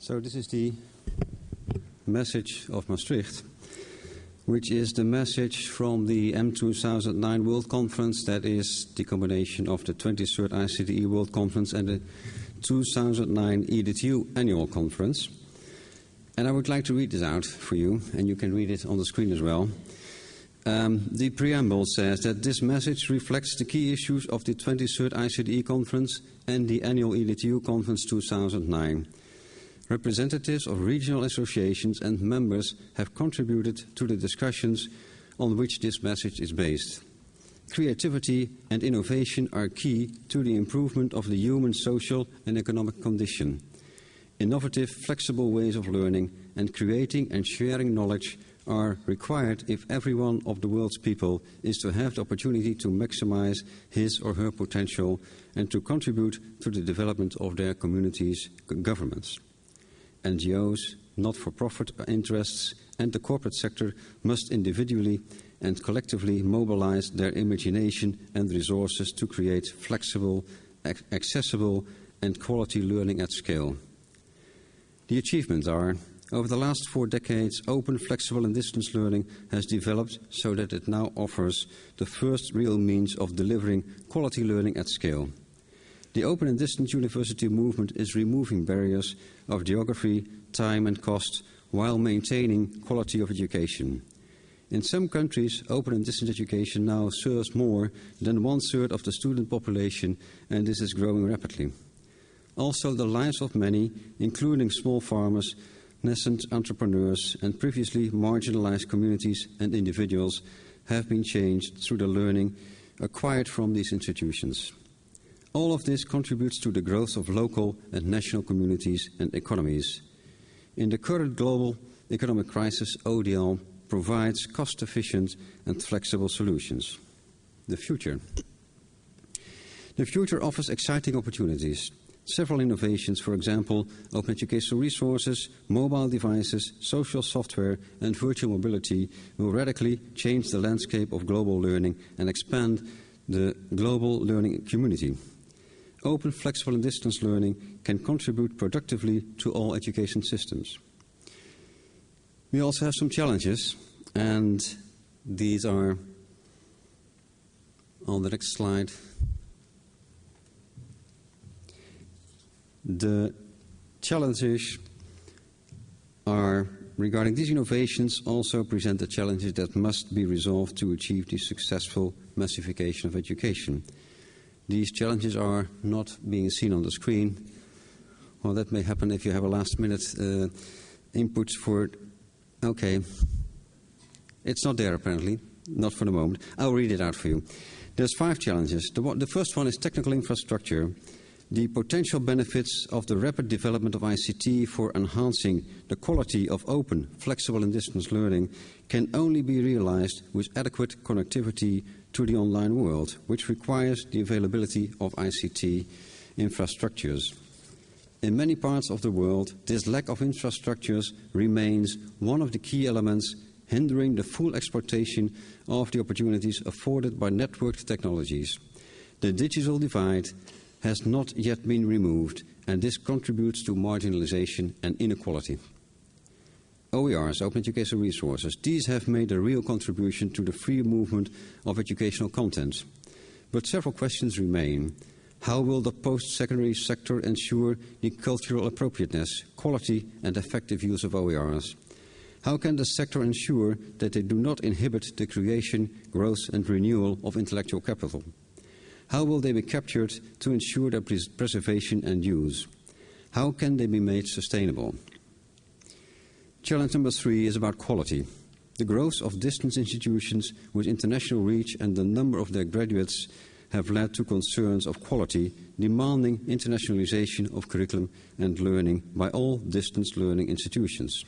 So this is the message of Maastricht, which is the message from the M2009 World Conference, that is the combination of the 23rd ICDE World Conference and the 2009 ICDE Annual Conference. And I would like to read this out for you, and you can read it on the screen as well. The preamble says that this message reflects the key issues of the 23rd ICDE Conference and the Annual ICDE Conference 2009. Representatives of regional associations and members have contributed to the discussions on which this message is based. Creativity and innovation are key to the improvement of the human social and economic condition. Innovative, flexible ways of learning and creating and sharing knowledge are required if every one of the world's people is to have the opportunity to maximize his or her potential and to contribute to the development of their communities' governments. NGOs, not-for-profit interests, and the corporate sector must individually and collectively mobilize their imagination and resources to create flexible, accessible, and quality learning at scale. The achievements are: over the last 4 decades, open, flexible and distance learning has developed so that it now offers the first real means of delivering quality learning at scale. The open and distance university movement is removing barriers of geography, time and cost while maintaining quality of education. In some countries, open and distance education now serves more than 1/3 of the student population, and this is growing rapidly. Also, the lives of many, including small farmers, nascent entrepreneurs and previously marginalized communities and individuals, have been changed through the learning acquired from these institutions. All of this contributes to the growth of local and national communities and economies. In the current global economic crisis, ODL provides cost-efficient and flexible solutions. The future. The future offers exciting opportunities. Several innovations, for example, open educational resources, mobile devices, social software, and virtual mobility, will radically change the landscape of global learning and expand the global learning community. Open, flexible and distance learning can contribute productively to all education systems. We also have some challenges, and these are on the next slide. The challenges are regarding these innovations also present the challenges that must be resolved to achieve the successful massification of education. These challenges are not being seen on the screen. Well, that may happen if you have a last-minute input for... Okay. It's not there, apparently. Not for the moment. I'll read it out for you. There's 5 challenges. The first one is technical infrastructure. The potential benefits of the rapid development of ICT for enhancing the quality of open, flexible and distance learning can only be realized with adequate connectivity to the online world, which requires the availability of ICT infrastructures. In many parts of the world, this lack of infrastructures remains one of the key elements hindering the full exploitation of the opportunities afforded by networked technologies. The digital divide has not yet been removed, and this contributes to marginalization and inequality. OERs, open educational resources, these have made a real contribution to the free movement of educational content. But several questions remain. How will the post-secondary sector ensure the cultural appropriateness, quality and effective use of OERs? How can the sector ensure that they do not inhibit the creation, growth and renewal of intellectual capital? How will they be captured to ensure their preservation and use? How can they be made sustainable? Challenge number 3 is about quality. The growth of distance institutions with international reach and the number of their graduates have led to concerns of quality, demanding internationalization of curriculum and learning by all distance learning institutions.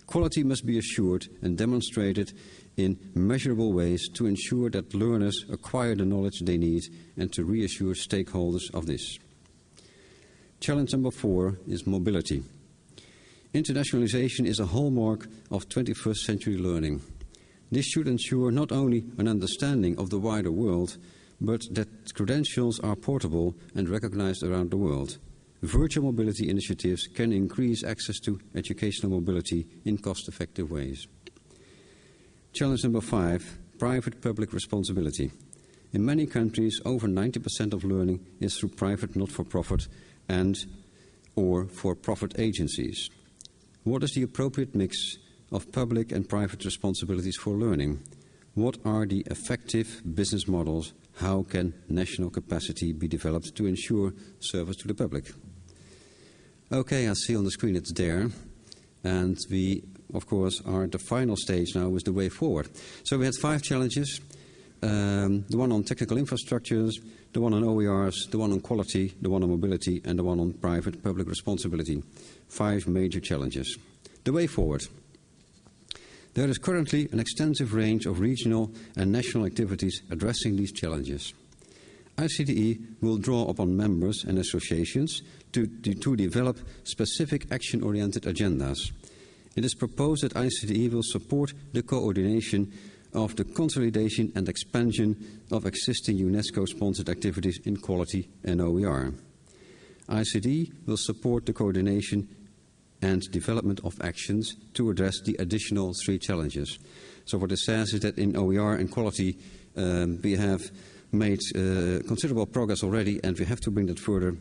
Quality must be assured and demonstrated in measurable ways to ensure that learners acquire the knowledge they need and to reassure stakeholders of this. Challenge number 4 is mobility. Internationalization is a hallmark of 21st century learning. This should ensure not only an understanding of the wider world, but that credentials are portable and recognized around the world. virtual mobility initiatives can increase access to educational mobility in cost-effective ways. Challenge number 5, private-public responsibility. In many countries, over 90% of learning is through private not-for-profit and or for-profit agencies. What is the appropriate mix of public and private responsibilities for learning? What are the effective business models? How can national capacity be developed to ensure service to the public? Okay, I see on the screen it's there. And we, of course, are at the final stage now with the way forward. So we had 5 challenges. The one on technical infrastructures, the one on OERs, the one on quality, the one on mobility, and the one on private-public responsibility. 5 major challenges. The way forward. There is currently an extensive range of regional and national activities addressing these challenges. ICDE will draw upon members and associations to develop specific action-oriented agendas. It is proposed that ICDE will support the coordination of the consolidation and expansion of existing UNESCO-sponsored activities in quality and OER. ICDE will support the coordination and development of actions to address the additional 3 challenges. So what it says is that in OER and quality we have made considerable progress already, and we have to bring that further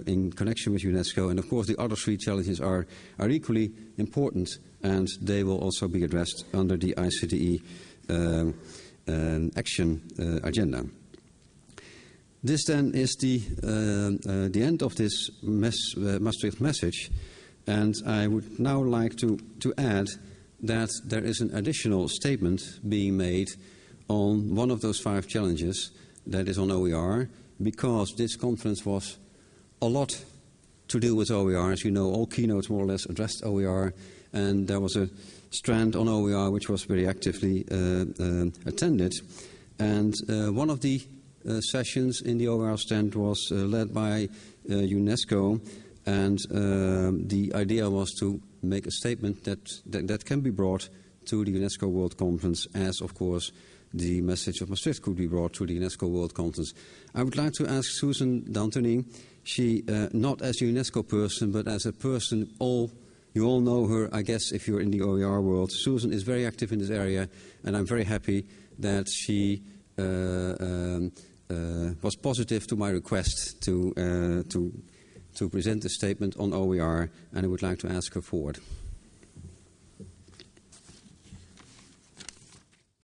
in connection with UNESCO. And of course the other 3 challenges are equally important, and they will also be addressed under the ICDE action agenda. This then is the end of this Maastricht message, and I would now like to add that there is an additional statement being made on one of those 5 challenges, that is on OER, because this conference was a lot to do with OER. As you know, all keynotes more or less addressed OER, and there was a strand on OER which was very actively attended. And one of the sessions in the OER stand was led by UNESCO, and the idea was to make a statement that can be brought to the UNESCO World Conference, as of course the message of Maastricht could be brought to the UNESCO World Conference. I would like to ask Susan D'Antoni, she not as a UNESCO person, but as a person, you all know her, I guess, if you're in the OER world. Susan is very active in this area, and I'm very happy that she was positive to my request to present a statement on OER, and I would like to ask her forward.